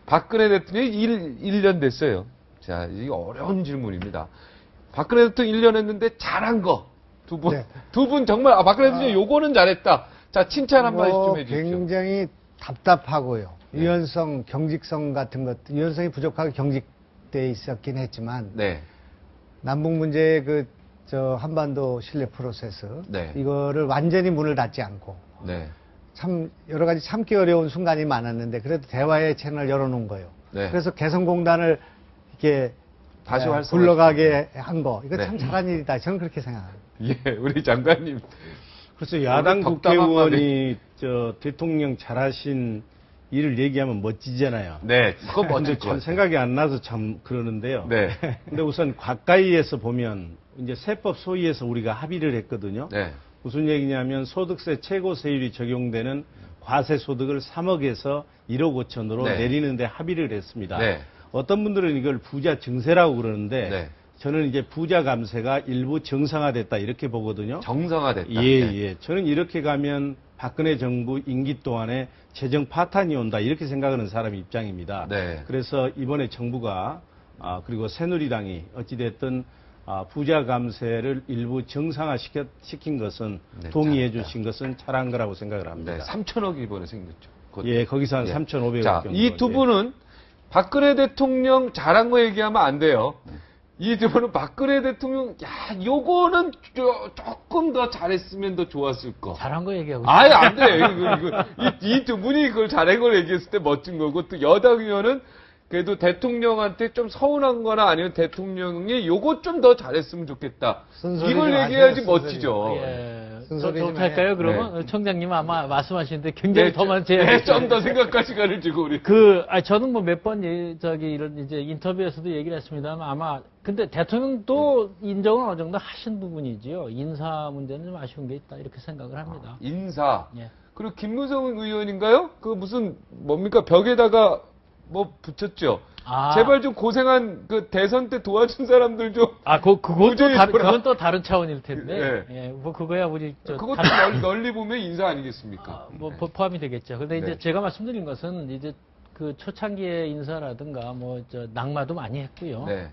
박근혜 대통령이 1년 됐어요. 자, 이게 어려운 질문입니다. 박근혜 대통령 1년 했는데 잘한 거. 두 분. 네. 두 분 정말, 박근혜 대통령 요거는 잘했다. 자, 칭찬 한 마디 좀 해주십시오. 굉장히 답답하고요. 네. 유연성, 경직성 같은 것, 유연성이 부족하게 경직돼 있었긴 했지만, 네. 남북 문제의 한반도 신뢰 프로세스, 네. 이거를 완전히 문을 닫지 않고, 네. 참, 여러 가지 참기 어려운 순간이 많았는데, 그래도 대화의 채널을 열어놓은 거예요. 네. 그래서 개성공단을 이렇게 다시 굴러가게 한 거, 이거 네. 참 잘한 일이다. 저는 그렇게 생각합니다. 예, 우리 장관님. 그래서 야당 덕담 국회의원이 대통령 잘하신 일을 얘기하면 멋지잖아요. 네, 그거 근데 멋질 것 참 같아요. 생각이 안 나서 참 그러는데요. 네. 근데 우선 가까이에서 보면 이제 세법 소위에서 우리가 합의를 했거든요. 네. 무슨 얘기냐면 소득세 최고 세율이 적용되는 과세 소득을 3억에서 1억 5천으로 네. 내리는데 합의를 했습니다. 네. 어떤 분들은 이걸 부자 증세라고 그러는데 네. 저는 이제 부자 감세가 일부 정상화됐다 이렇게 보거든요. 정상화됐다. 예, 네. 예. 저는 이렇게 가면 박근혜 정부 임기 동안에 재정 파탄이 온다 이렇게 생각하는 사람의 입장입니다. 네. 그래서 이번에 정부가 그리고 새누리당이 어찌됐든 부자 감세를 일부 정상화시킨 것은 네, 동의해 잘했다. 주신 것은 잘한 거라고 생각을 합니다. 네, 3천억 이번에 생겼죠. 그것도. 예, 거기서 한 예. 3,500억 자, 정도. 이 두 분은 박근혜 대통령 잘한 거 얘기하면 안 돼요. 이 두 분은 박근혜 대통령, 야, 요거는 조금 더 잘했으면 더 좋았을 거. 잘한 거 얘기하고 아예 안 돼. 이 두 분이 그걸 잘한 걸 얘기했을 때 멋진 거고, 또 여당 의원은 그래도 대통령한테 좀 서운한 거나 아니면 대통령이 요거 좀 더 잘했으면 좋겠다. 쓴소리 이걸 좀 얘기해야지 하세요, 멋지죠. 예. 쓴소리 좀 할까요? 해. 그러면 청장님 아마 말씀하시는데 굉장히 더 많지. 네, 좀 더 생각할 시간을 주고 우리. 저는 뭐 몇 번 이런 이제 인터뷰에서도 얘기를 했습니다만 아마 근데 대통령도 인정은 어느 정도 하신 부분이지요. 인사 문제는 좀 아쉬운 게 있다 이렇게 생각을 합니다. 인사. 예. 그리고 김무성 의원인가요? 그 무슨 뭡니까 벽에다가 뭐 붙였죠. 제발 좀 고생한 그 대선 때 도와준 사람들 좀. 그건 또 다른 차원일 텐데. 네. 예, 뭐 그거야 우리 그것도 널리 보면 인사 아니겠습니까? 뭐 포함이 되겠죠. 근데 이제 네. 제가 말씀드린 것은 이제 그 초창기의 인사라든가 낙마도 많이 했고요. 네.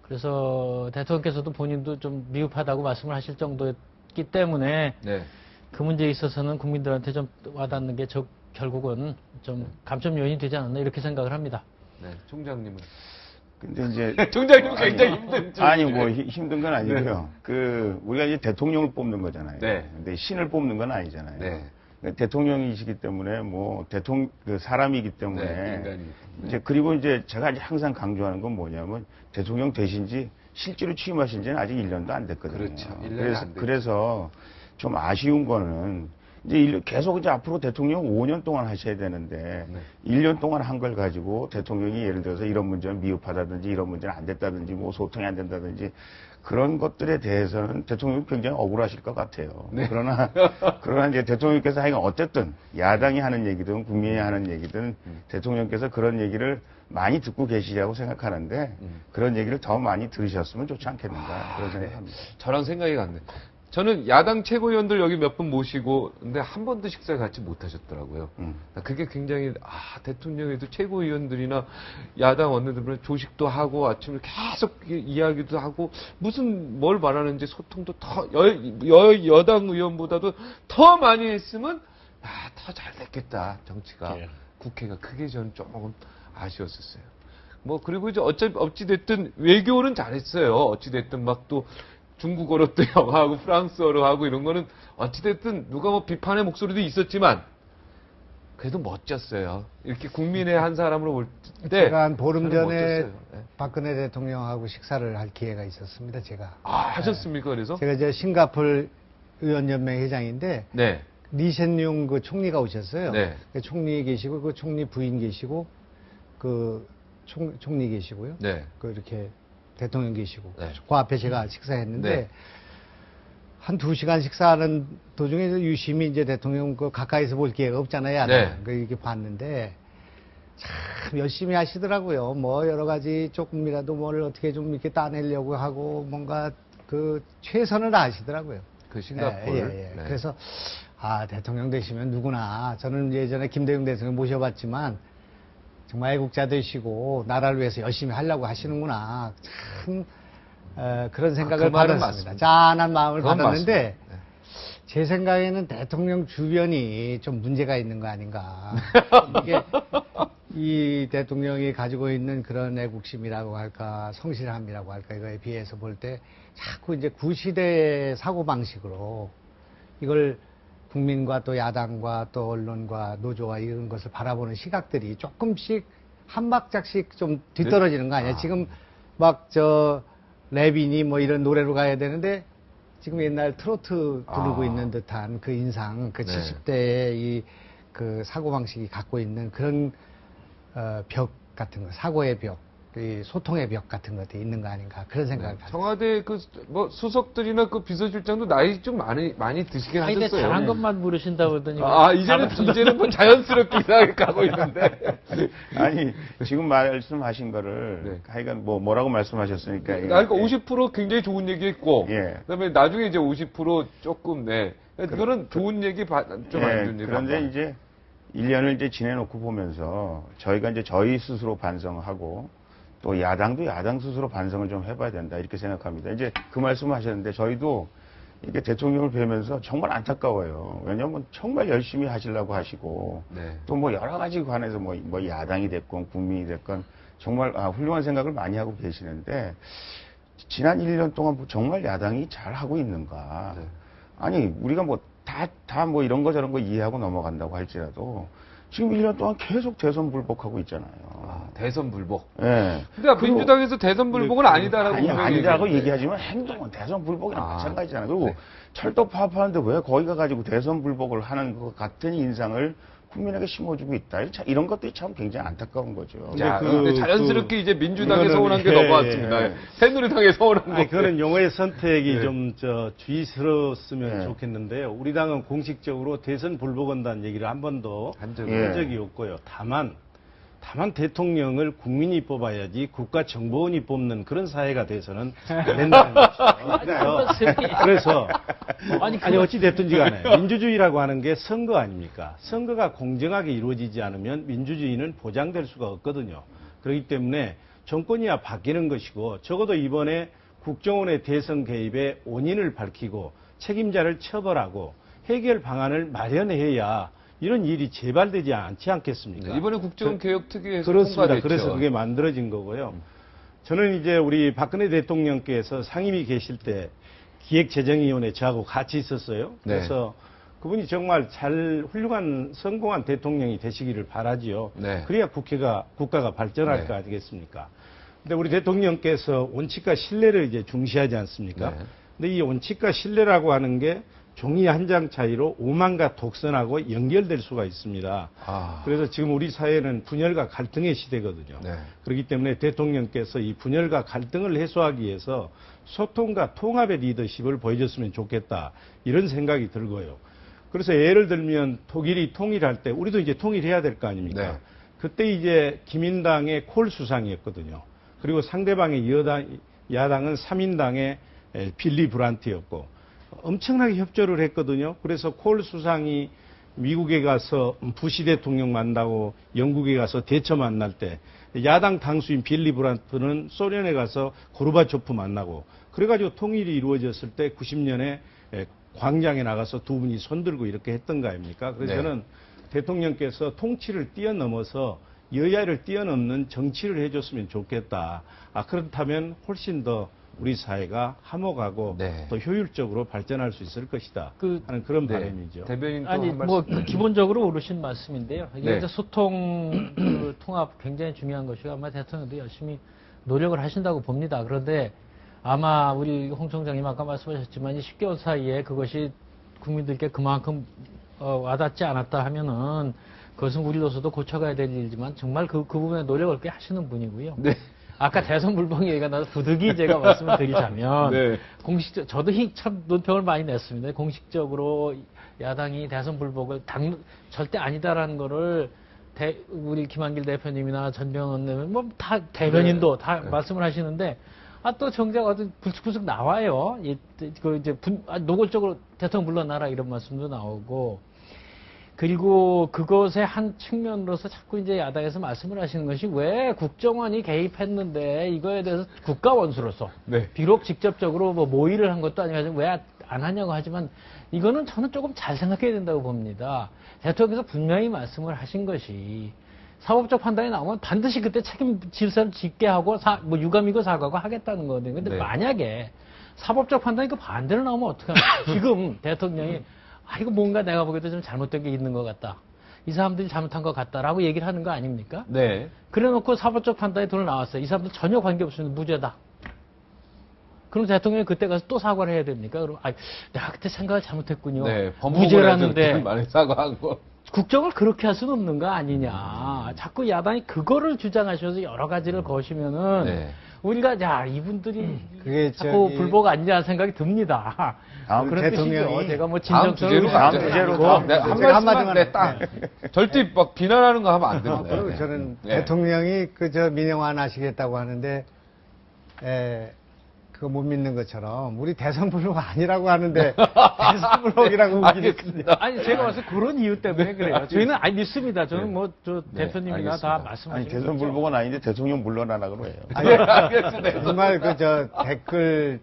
그래서 대통령께서도 본인도 좀 미흡하다고 말씀을 하실 정도였기 때문에 네. 그 문제에 있어서는 국민들한테 좀 와닿는 게 결국은 좀 감점 요인이 되지 않았나 이렇게 생각을 합니다. 네. 총장님은. 근데 이제 총장님 굉장히 힘든 아니 뭐 힘든 건 아니고요. 우리가 이제 대통령을 뽑는 거잖아요. 네. 근데 신을 뽑는 건 아니잖아요. 네. 그러니까 대통령이시기 때문에 사람이기 때문에 네, 인간이기 때문에. 이제 그리고 이제 제가 이제 항상 강조하는 건 뭐냐면 대통령 되신지 실제로 취임하신 지는 아직 1년도 안 됐거든요. 그렇죠. 1년이 안 됐죠. 그래서 좀 아쉬운 거는 이제 계속 이제 앞으로 대통령 5년 동안 하셔야 되는데 네. 1년 동안 한 걸 가지고 대통령이 예를 들어서 이런 문제는 미흡하다든지 이런 문제는 안 됐다든지 뭐 소통이 안 된다든지 그런 것들에 대해서는 대통령이 굉장히 억울하실 것 같아요. 네. 그러나 이제 대통령께서 하여간 어쨌든 야당이 하는 얘기든 국민이 하는 얘기든 대통령께서 그런 얘기를 많이 듣고 계시라고 생각하는데 그런 얘기를 더 많이 들으셨으면 좋지 않겠는가 그런 생각합니다. 저랑 생각이 같네. 저는 야당 최고위원들 여기 몇 분 모시고 근데 한 번도 식사 같이 못 하셨더라고요. 그게 굉장히 대통령에도 최고위원들이나 야당 원내들은 조식도 하고 아침에 계속 이야기도 하고 무슨 뭘 말하는지 소통도 더 여당 의원보다도 더 많이 했으면 더 잘 됐겠다 정치가. 예. 국회가 그게 저는 조금 아쉬웠었어요. 뭐 그리고 이제 어찌 됐든 외교는 잘했어요. 어찌 됐든 막 또 중국어로 또 영어하고 프랑스어로 하고 이런 거는 어찌됐든 누가 뭐 비판의 목소리도 있었지만 그래도 멋졌어요. 이렇게 국민의 한 사람으로 볼 때. 제가 한 보름 저는 전에 멋졌어요. 네. 박근혜 대통령하고 식사를 할 기회가 있었습니다, 제가. 하셨습니까, 그래서? 제가 이제 싱가폴 의원연맹 회장인데, 네. 리센룽 그 총리가 오셨어요. 네. 그 총리 계시고, 그 총리 부인 계시고, 그 총리 계시고요. 네. 그 이렇게 대통령 계시고. 네. 그 앞에 제가 식사했는데, 네. 한 2시간 식사하는 도중에 유심히 이제 대통령 그 가까이서 볼 기회가 없잖아요. 네. 그 이렇게 봤는데, 참 열심히 하시더라고요. 뭐 여러 가지 조금이라도 뭘 어떻게 좀 이렇게 따내려고 하고 뭔가 그 최선을 다하시더라고요. 그 싱가포르. 예. 네. 그래서 대통령 되시면 누구나 저는 예전에 김대중 대통령 모셔봤지만 정말 애국자 되시고 나라를 위해서 열심히 하려고 하시는구나. 참 그런 생각을 그 말은 받았습니다. 맞습니다. 짠한 마음을 그건 받았는데 맞습니다. 네. 제 생각에는 대통령 주변이 좀 문제가 있는 거 아닌가. 이게 이 대통령이 가지고 있는 그런 애국심이라고 할까, 성실함이라고 할까, 이거에 비해서 볼 때 자꾸 이제 구시대의 사고방식으로 이걸 국민과 또 야당과 또 언론과 노조와 이런 것을 바라보는 시각들이 조금씩 한 박자씩 좀 뒤떨어지는 거 아니야? 지금 막 랩이니 뭐 이런 노래로 가야 되는데 지금 옛날 트로트 부르고 있는 듯한 그 인상, 그 네. 70대의 이 그 사고방식이 갖고 있는 그런 벽 같은 거, 사고의 벽, 이 소통의 벽 같은 것들이 있는 거 아닌가 그런 생각을 가졌어요. 청와대 그 뭐 수석들이나 그 비서실장도 나이 좀 많이 드시긴 아니, 근데 하셨어요. 잘한 것만 물으신다고 그러더니. 이제는 뭐 자연스럽게 이상하게 가고 있는데. 아니, 지금 말씀하신 거를 네. 하여간 뭐라고 말씀하셨으니까. 그러니까 50% 굉장히 좋은 얘기했고, 예. 그다음에 나중에 이제 50% 조금 그거는 좋은 얘기 좀 안 좋은 얘기. 그런데 반반. 이제 1년을 이제 지내놓고 보면서 저희가 이제 저희 스스로 반성하고 또 야당도 야당 스스로 반성을 좀 해봐야 된다 이렇게 생각합니다. 이제 그 말씀을 하셨는데 저희도 이게 대통령을 뵈면서 정말 안타까워요. 왜냐하면 정말 열심히 하시려고 하시고 네. 또 뭐 여러 가지 관해서 뭐 야당이 됐건 국민이 됐건 정말 훌륭한 생각을 많이 하고 계시는데 지난 1년 동안 정말 야당이 잘 하고 있는가? 네. 아니 우리가 뭐 다 뭐 이런 거 저런 거 이해하고 넘어간다고 할지라도 지금 1년 동안 계속 대선 불복하고 있잖아요. 대선 불복. 예. 근데 민주당에서 대선 불복은 아니다라고 아니라고 얘기하지만 행동은 대선 불복이랑 마찬가지잖아요. 그리고 네. 철도 파업하는데 왜 거기 가가지고 대선 불복을 하는 것 같은 인상을 국민에게 심어주고 있다. 이런 것들이 참 굉장히 안타까운 거죠. 자, 그- 근데 자연스럽게 이제 민주당에 이거는- 서운한 게 예, 넘어왔습니다. 예. 새누리당에 서운한 거. 아니, 그거는 용어의 선택이 네. 좀 주의스러웠으면 네. 좋겠는데요. 우리 당은 공식적으로 대선 불복한다는 얘기를 한 번도 한 한 적이 예. 적이 없고요. 다만 대통령을 국민이 뽑아야지 국가정보원이 뽑는 그런 사회가 돼서는 안 된다는 것이죠. 그래서 아니 어찌 됐든지 간에 민주주의라고 하는 게 선거 아닙니까? 선거가 공정하게 이루어지지 않으면 민주주의는 보장될 수가 없거든요. 그렇기 때문에 정권이야 바뀌는 것이고 적어도 이번에 국정원의 대선 개입의 원인을 밝히고 책임자를 처벌하고 해결 방안을 마련해야 이런 일이 재발되지 않지 않겠습니까? 이번에 국정개혁특위에서 그렇습니다. 통과됐죠. 그래서 그게 만들어진 거고요. 저는 이제 우리 박근혜 대통령께서 상임위 계실 때 기획재정위원회 저하고 같이 있었어요. 네. 그래서 그분이 정말 훌륭한 성공한 대통령이 되시기를 바라지요. 네. 그래야 국가가 발전할 네. 거 아니겠습니까? 근데 우리 대통령께서 원칙과 신뢰를 이제 중시하지 않습니까? 네. 근데 이 원칙과 신뢰라고 하는 게 종이 한 장 차이로 오만과 독선하고 연결될 수가 있습니다. 그래서 지금 우리 사회는 분열과 갈등의 시대거든요. 네. 그렇기 때문에 대통령께서 이 분열과 갈등을 해소하기 위해서 소통과 통합의 리더십을 보여줬으면 좋겠다. 이런 생각이 들고요. 그래서 예를 들면 독일이 통일할 때 우리도 이제 통일해야 될 거 아닙니까? 네. 그때 이제 기민당의 콜 수상이었거든요. 그리고 상대방의 야당은 3인당의 빌리 브란트였고 엄청나게 협조를 했거든요. 그래서 콜 수상이 미국에 가서 부시 대통령 만나고 영국에 가서 대처 만날 때 야당 당수인 빌리 브란트는 소련에 가서 고르바초프 만나고 그래가지고 통일이 이루어졌을 때 90년에 광장에 나가서 두 분이 손들고 이렇게 했던 거 아닙니까? 그래서 네. 저는 대통령께서 통치를 뛰어넘어서 여야를 뛰어넘는 정치를 해줬으면 좋겠다. 그렇다면 훨씬 더 우리 사회가 화목하고 네. 또 효율적으로 발전할 수 있을 것이다 하는 그런 바람이죠. 대변인 또 아니 한 뭐 말씀. 기본적으로 오르신 말씀인데요. 이게 네. 이제 소통, 그 통합 굉장히 중요한 것이고 아마 대통령도 열심히 노력을 하신다고 봅니다. 그런데 아마 우리 홍 총장님 아까 말씀하셨지만 이 10개월 사이에 그것이 국민들께 그만큼 와닿지 않았다 하면은 그것은 우리로서도 고쳐가야 될 일이지만 정말 그 부분에 노력을 꽤 하시는 분이고요. 네. 아까 대선 불복 얘기가 나서 부득이 제가 말씀을 드리자면 네. 저도 참 논평을 많이 냈습니다. 공식적으로 야당이 대선 불복을 절대 아니다라는 거를 우리 김한길 대표님이나 전병헌 대표님 뭐 다 대변인도 다 말씀을 하시는데 또 정작 어떤 불쑥불쑥 나와요. 이제 노골적으로 대통령 물러나라 이런 말씀도 나오고 그리고 그것의 한 측면으로서 자꾸 이제 야당에서 말씀을 하시는 것이 왜 국정원이 개입했는데 이거에 대해서 국가 원수로서 네. 비록 직접적으로 뭐 모의를 한 것도 아니고 왜 안 하냐고 하지만 이거는 저는 조금 잘 생각해야 된다고 봅니다. 대통령께서 분명히 말씀을 하신 것이 사법적 판단이 나오면 반드시 그때 책임질 사람 짓게 하고 뭐 유감이고 사과고 하겠다는 거거든요. 근데 네. 만약에 사법적 판단이 그 반대로 나오면 어떡합니까? 지금 대통령이 이거 뭔가 내가 보기에도 좀 잘못된 게 있는 것 같다. 이 사람들이 잘못한 것 같다라고 얘기를 하는 거 아닙니까? 네. 그래 놓고 사법적 판단이 돈을 나왔어요. 이 사람들 전혀 관계없으면 무죄다. 그럼 대통령이 그때 가서 또 사과를 해야 됩니까? 그럼 내가 그때 생각을 잘못했군요. 네. 무죄라는데 많이 사과하고. 국정을 그렇게 할 수는 없는 거 아니냐. 자꾸 야당이 그거를 주장하셔서 여러 가지를 거시면은 네. 우리가 이분들이 그게 자꾸 저기- 불복 아니냐 생각이 듭니다. 다음 그런 대통령이 뜻이죠. 제가 뭐 다음 주제로 진정성을 가죠. 주제로 다음, 네, 한 제가 말씀만 한마디만 네, 딱. 절대 막 비난하는 거 하면 안 됩니다. 그리고 네. 저는 네. 대통령이 민영화 하시겠다고 하는데, 그거 못 믿는 것처럼 우리 대선 불복가 아니라고 하는데 대선 불복이라고 우기겠습니다. 알겠습니다. 아니 제가 봐서 그런 이유 때문에 그래요. 저희는 믿습니다. 저는 뭐 저 네, 대표님이나 알겠습니다. 다 아니, 말씀하시는 대선 불복은 아닌데 대통령 물러나라고 해요. 알겠습니다. 정말 댓글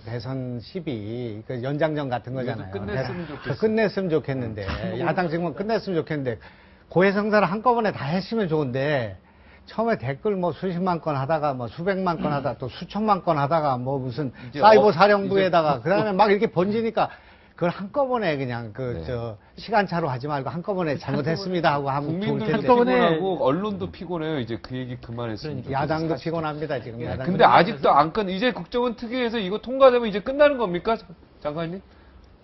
대선 12 연장전 같은 거잖아요. 끝냈으면 좋겠어요. 끝냈으면 좋겠는데 야당 지금은 끝냈으면 좋겠는데 고해성사를 한꺼번에 다 했으면 좋은데 처음에 댓글 뭐 수십만 건 하다가 뭐 수백만 건 하다가 또 수천만 건 하다가 뭐 무슨 이제 사이버 사령부에다가 그다음에 막 이렇게 번지니까 그걸 한꺼번에 그냥 네. 시간차로 하지 말고 한꺼번에 잘못했습니다 하고 하면 좋을 국민들도 텐데. 한꺼번에- 피곤하고 언론도 피곤해요. 이제 그 얘기 그만했으면 좋겠어요. 야당도 사실. 피곤합니다 지금. 네, 야당도. 근데 아직도 안 끝. 이제 국정원 특위에서 이거 통과되면 이제 끝나는 겁니까, 장관님?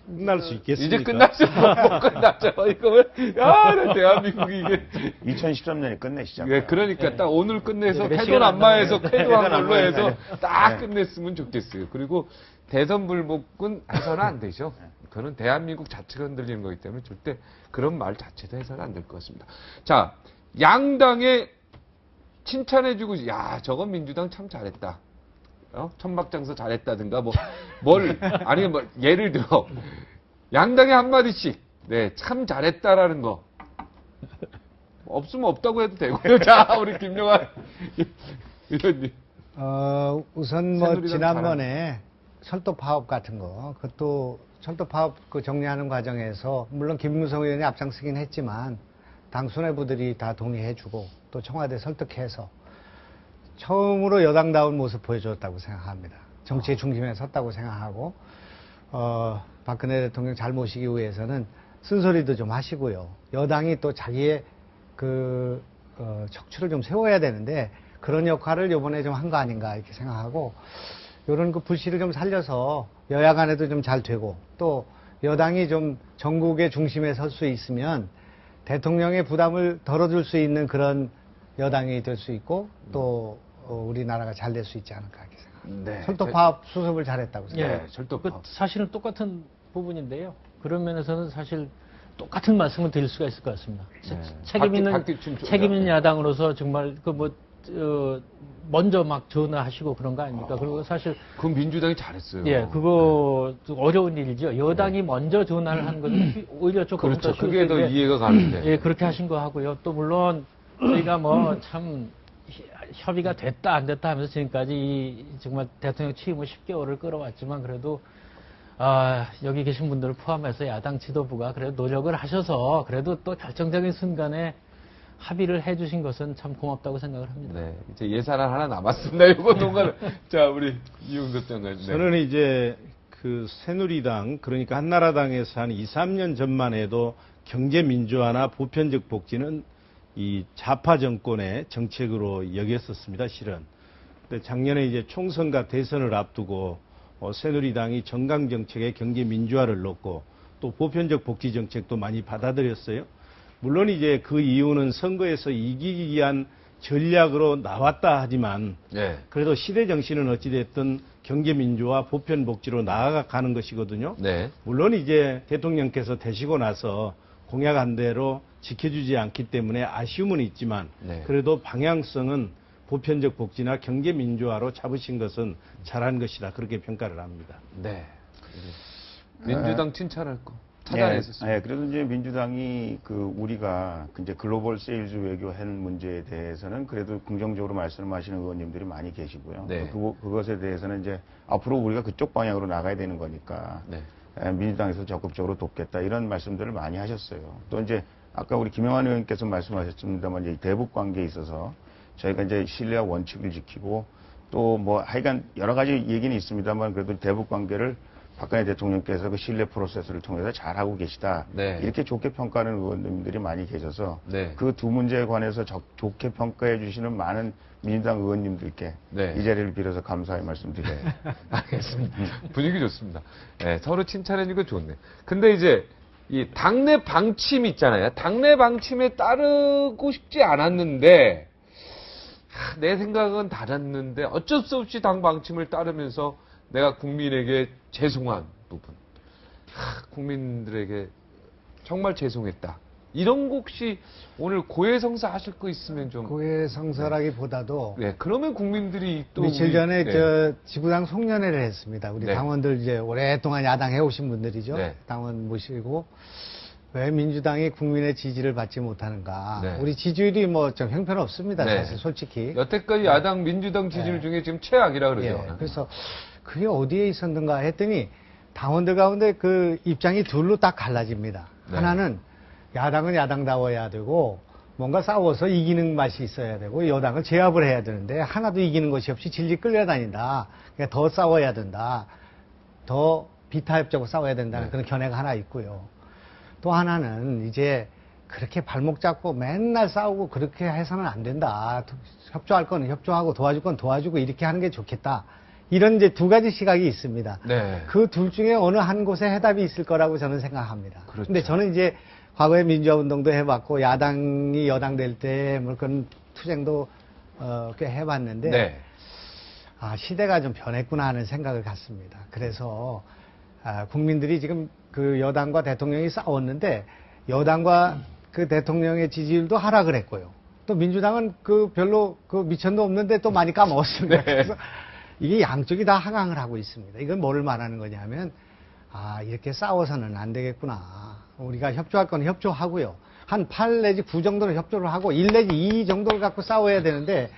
끝날 수 있겠습니까? 이제 끝났죠. 못 끝났죠. 이거 왜? 나 대한민국이 이게. 2013년에 끝내시죠. 예, 그러니까 딱 오늘 끝내서 몇 태도 시간 안 남마에서 남았네요. 태도한 시간 안 걸로 해서 남았네요. 딱 네. 끝냈으면 좋겠어요. 그리고 대선 불복은 해서는 안 되죠. 그거는 대한민국 자체가 흔들리는 거기 때문에 절대 그런 말 자체도 해서는 안 될 것 같습니다. 자, 양당에 칭찬해주고, 야, 저건 민주당 참 잘했다. 천막장서 잘했다든가, 아니, 예를 들어, 양당에 한마디씩, 네, 참 잘했다라는 거. 없으면 없다고 해도 되고요. 자, 우리 김용환 의원님. 우선 새누리당 지난번에 철도 파업 같은 거, 그것도 철도 파업 정리하는 과정에서 물론 김무성 의원이 앞장서긴 했지만 당 수뇌부들이 다 동의해주고 또 청와대 설득해서 처음으로 여당다운 모습 보여줬다고 생각합니다. 정치의 중심에 섰다고 생각하고 박근혜 대통령 잘 모시기 위해서는 쓴소리도 좀 하시고요. 여당이 또 자기의 척추를 좀 세워야 되는데 그런 역할을 이번에 좀 한 거 아닌가 이렇게 생각하고 이런 불씨를 좀 살려서 여야 간에도 좀 잘 되고 또 여당이 좀 전국의 중심에 설 수 있으면 대통령의 부담을 덜어줄 수 있는 그런 여당이 될 수 있고 또 우리나라가 잘 될 수 있지 않을까 이렇게 생각합니다. 네. 철도 파업 수습을 잘했다고 예, 생각합니다. 네, 철도 그 파업. 사실은 똑같은 부분인데요. 그런 면에서는 사실 똑같은 말씀을 드릴 수가 있을 것 같습니다. 책임 있는 야당으로서 정말 먼저 막 전화하시고 그런 거 아닙니까? 그리고 사실 그건 민주당이 잘했어요. 예, 그거 어려운 일이죠. 여당이 먼저 전화를 하는 것은 오히려 조금 그렇죠. 더 쉬울 그게 더 텐데, 이해가 가는데. 예, 그렇게 하신 거 하고요. 또 물론 저희가 참 협의가 됐다 안 됐다 하면서 지금까지 정말 대통령 취임 후 10개월을 끌어왔지만 그래도 여기 계신 분들을 포함해서 야당 지도부가 그래도 노력을 하셔서 그래도 또 결정적인 순간에 합의를 해주신 것은 참 고맙다고 생각을 합니다. 네, 이제 예산안 하나 남았습니다. 이거 동안 자 우리 이용섭 장관. 네. 저는 이제 새누리당 그러니까 한나라당에서 한 2, 3년 전만 해도 경제 민주화나 보편적 복지는 이 좌파 정권의 정책으로 여겼었습니다. 실은. 근데 작년에 이제 총선과 대선을 앞두고 새누리당이 정강 정책에 경제 민주화를 넣고 또 보편적 복지 정책도 많이 받아들였어요. 물론 이제 그 이유는 선거에서 이기기 위한 전략으로 나왔다 하지만 네. 그래도 시대 정신은 어찌됐든 경제 민주화 보편 복지로 나아가는 것이거든요. 네. 물론 이제 대통령께서 되시고 나서 공약한 대로 지켜주지 않기 때문에 아쉬움은 있지만 네. 그래도 방향성은 보편적 복지나 경제 민주화로 잡으신 것은 잘한 것이다. 그렇게 평가를 합니다. 네. 민주당 칭찬할 거. 찾아냈었습니다. 예, 그래서 이제 민주당이 우리가 이제 글로벌 세일즈 외교하는 문제에 대해서는 그래도 긍정적으로 말씀하시는 의원님들이 많이 계시고요. 네. 그것에 대해서는 이제 앞으로 우리가 그쪽 방향으로 나가야 되는 거니까 네. 민주당에서 적극적으로 돕겠다 이런 말씀들을 많이 하셨어요. 또 이제 아까 우리 김영환 의원께서 말씀하셨습니다만 이제 대북 관계에 있어서 저희가 이제 신뢰와 원칙을 지키고 또 뭐 하여간 여러 가지 얘기는 있습니다만 그래도 대북 관계를 박근혜 대통령께서 그 신뢰 프로세스를 통해서 잘하고 계시다. 네. 이렇게 좋게 평가하는 의원님들이 많이 계셔서 네. 그 두 문제에 관해서 좋게 평가해 주시는 많은 민주당 의원님들께 네. 이 자리를 빌어서 감사의 말씀드려요. 알겠습니다. 분위기 좋습니다. 네, 서로 칭찬해주고 좋네. 근데 이제 이 당내 방침 있잖아요. 당내 방침에 따르고 싶지 않았는데 내 생각은 달랐는데 어쩔 수 없이 당 방침을 따르면서 내가 국민에게 죄송한 부분, 국민들에게 정말 죄송했다. 이런 거 혹시 오늘 고해성사 하실 거 있으면 좀. 고해성사라기보다도 네, 그러면 국민들이 또. 며칠 전에 네. 지구당 송년회를 했습니다. 우리 네. 당원들 이제 오랫동안 야당 해오신 분들이죠. 네. 당원 모시고 왜 민주당이 국민의 지지를 받지 못하는가. 네. 우리 지지율이 뭐 좀 형편없습니다. 네. 사실 솔직히. 여태까지 야당 민주당 지지율 중에 지금 최악이라 그러죠. 예, 그래서 그게 어디에 있었는가 했더니 당원들 가운데 그 입장이 둘로 딱 갈라집니다. 네. 하나는 야당은 야당다워야 되고 뭔가 싸워서 이기는 맛이 있어야 되고 여당은 제압을 해야 되는데 하나도 이기는 것이 없이 질질 끌려다닌다. 그러니까 더 싸워야 된다. 더 비타협적으로 싸워야 된다는 네. 그런 견해가 하나 있고요. 또 하나는 이제 그렇게 발목 잡고 맨날 싸우고 그렇게 해서는 안 된다. 협조할 건 협조하고 도와줄 건 도와주고 이렇게 하는 게 좋겠다. 이런 이제 두 가지 시각이 있습니다. 네. 그 둘 중에 어느 한 곳에 해답이 있을 거라고 저는 생각합니다. 그렇죠. 근데 저는 이제 과거에 민주화 운동도 해봤고 야당이 여당 될 때 뭐 그런 투쟁도 꽤 해봤는데 네. 아, 시대가 좀 변했구나 하는 생각을 갖습니다. 그래서 국민들이 지금 그 여당과 대통령이 싸웠는데 여당과 그 대통령의 지지율도 하락을 했고요. 또 민주당은 그 별로 그 미천도 없는데 또 많이 까먹었습니다. 네. 그래서 이게 양쪽이 다 하강을 하고 있습니다. 이건 뭐를 말하는 거냐면 아, 이렇게 싸워서는 안 되겠구나. 우리가 협조할 건 협조하고요. 한 8 내지 9 정도는 협조를 하고 1 내지 2 정도를 갖고 싸워야 되는데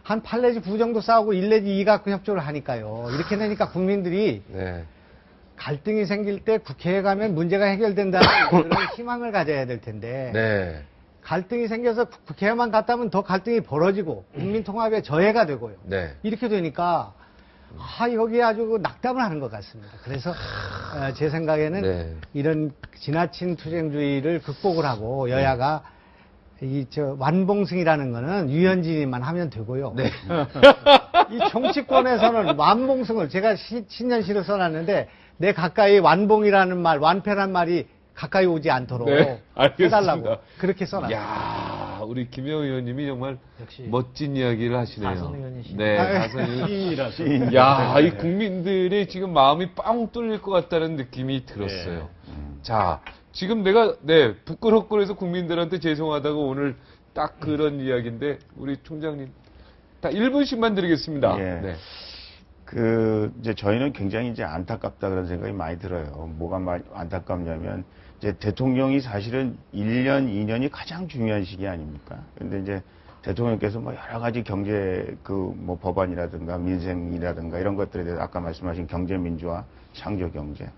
한 8 내지 9 정도 싸우고 1 내지 2 갖고 협조를 하니까요. 이렇게 되니까 국민들이 네. 갈등이 생길 때 국회에 가면 문제가 해결된다는 그런 희망을 가져야 될 텐데 네. 갈등이 생겨서 국회에만 갔다 오면 더 갈등이 벌어지고 국민 통합에 저해가 되고요. 네. 이렇게 되니까 여기에 아주 낙담을 하는 것 같습니다. 그래서 제 생각에는 네. 이런 지나친 투쟁주의를 극복을 하고 여야가 완봉승이라는 거는 유현진이만 하면 되고요. 네. 이 정치권에서는 완봉승을 제가 신년시를 써놨는데 내 가까이 완봉이라는 말, 완패란 말이 가까이 오지 않도록 네, 알겠습니다. 해달라고 그렇게 써놨습니다. 야, 우리 김영우 의원님이 정말 역시 멋진 이야기를 하시네요. 다선 의원이시네. 네, 다선 의원. 시인이라서. 야, 이 국민들의 지금 마음이 빵 뚫릴 것 같다는 느낌이 들었어요. 자, 지금 내가, 부끄럽고 국민들한테 죄송하다고 오늘 딱 그런 이야기인데, 우리 총장님, 딱 1분씩만 드리겠습니다. 예. 네. 이제 저희는 굉장히 이제 안타깝다 그런 생각이 많이 들어요. 뭐가 안타깝냐면, 이제 대통령이 사실은 1년, 2년이 가장 중요한 시기 아닙니까? 근데 이제 대통령께서 뭐 여러 가지 경제 뭐 법안이라든가 민생이라든가 이런 것들에 대해서 아까 말씀하신 경제 민주화, 창조 경제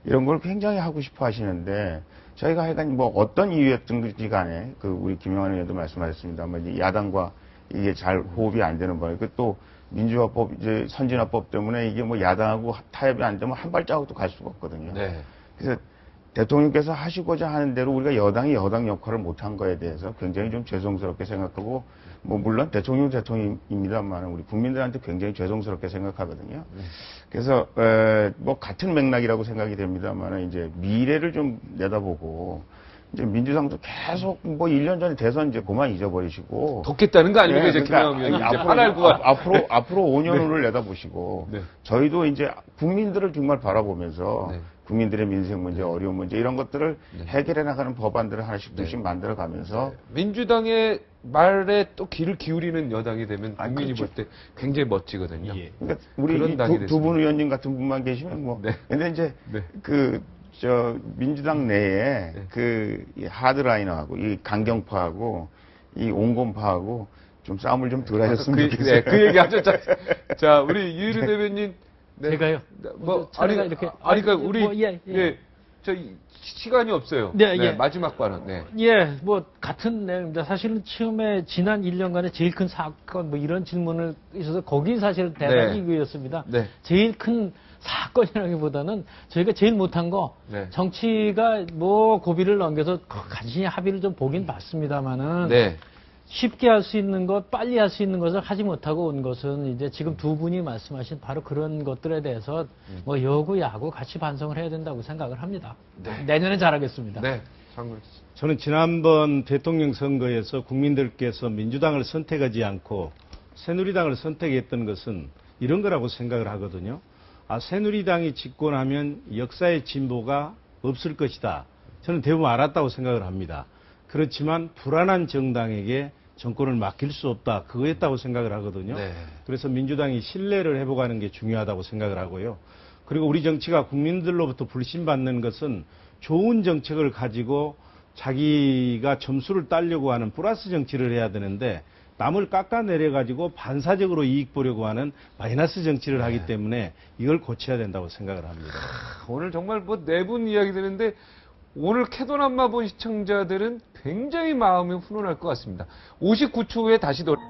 이런 걸 굉장히 하고 싶어 하시는데 저희가 하여간 뭐 어떤 이유였든지 간에 우리 김영환 의원도 말씀하셨습니다만 이 야당과 이게 잘 호흡이 안 되는 거예요. 또 민주화법 이제 선진화법 때문에 이게 뭐 야당하고 타협이 안 되면 한 발자국도 갈 수가 없거든요. 네. 그래서 대통령께서 하시고자 하는 대로 우리가 여당이 여당 역할을 못한 거에 대해서 굉장히 좀 죄송스럽게 생각하고 뭐 물론 대통령입니다만 우리 국민들한테 굉장히 죄송스럽게 생각하거든요. 그래서 뭐 같은 맥락이라고 생각이 됩니다만 이제 미래를 좀 내다보고 이제 민주당도 계속 뭐 1년 전에 대선 이제 그만 잊어버리시고 덮겠다는 거 아닙니까? 네, 이제 그러니까 김영우 의원님. 이제 파날구가. 앞으로 5년 후를 내다보시고 네. 저희도 이제 국민들을 정말 바라보면서 네. 국민들의 민생 문제, 어려운 문제 이런 것들을 해결해 나가는 법안들을 하나씩 둘씩 만들어 가면서 민주당의 말에 또 귀를 기울이는 여당이 되면 국민이 그렇죠. 볼 때 굉장히 멋지거든요. 예. 그러니까 우리 그런 당이 두 분 의원님 같은 분만 계시면 뭐 네. 근데 이제 네. 민주당 내에 이 하드라이너하고 이 강경파하고 이 온건파하고 좀 싸움을 좀 덜 하셨으면 좋겠어요. 그 얘기 하죠. 자, 우리 유일우 대변인. 네. 제가요? 차례가 이렇게. 그러니까 우리, 뭐, 예. 시간이 없어요. 네, 예. 마지막 발언. 네. 예, 뭐 같은 내용입니다. 사실은 처음에 지난 1년간의 제일 큰 사건 뭐 이런 질문을 있어서 거기 사실 대단히 이거였습니다. 네. 제일 큰 사건이라기보다는 저희가 제일 못한 거 네. 정치가 뭐 고비를 넘겨서 간신히 합의를 좀 보긴 봤습니다만은 네. 쉽게 할 수 있는 것, 빨리 할 수 있는 것을 하지 못하고 온 것은 이제 지금 두 분이 말씀하신 바로 그런 것들에 대해서 뭐 여구, 야구 같이 반성을 해야 된다고 생각을 합니다. 내년에 잘하겠습니다. 네. 장군. 저는 지난번 대통령 선거에서 국민들께서 민주당을 선택하지 않고 새누리당을 선택했던 것은 이런 거라고 생각을 하거든요. 새누리당이 집권하면 역사의 진보가 없을 것이다. 저는 대부분 알았다고 생각을 합니다. 그렇지만 불안한 정당에게 정권을 맡길 수 없다. 그거였다고 생각을 하거든요. 네. 그래서 민주당이 신뢰를 회복하는 게 중요하다고 생각을 하고요. 그리고 우리 정치가 국민들로부터 불신받는 것은 좋은 정책을 가지고 자기가 점수를 따려고 하는 플러스 정치를 해야 되는데 남을 깎아내려가지고 반사적으로 이익 보려고 하는 마이너스 정치를 하기 때문에 이걸 고쳐야 된다고 생각을 합니다. 오늘 정말 뭐 네 분 이야기 드는데 오늘 캐도남마 본 시청자들은 굉장히 마음이 훈훈할 것 같습니다. 59초 후에 다시 돌아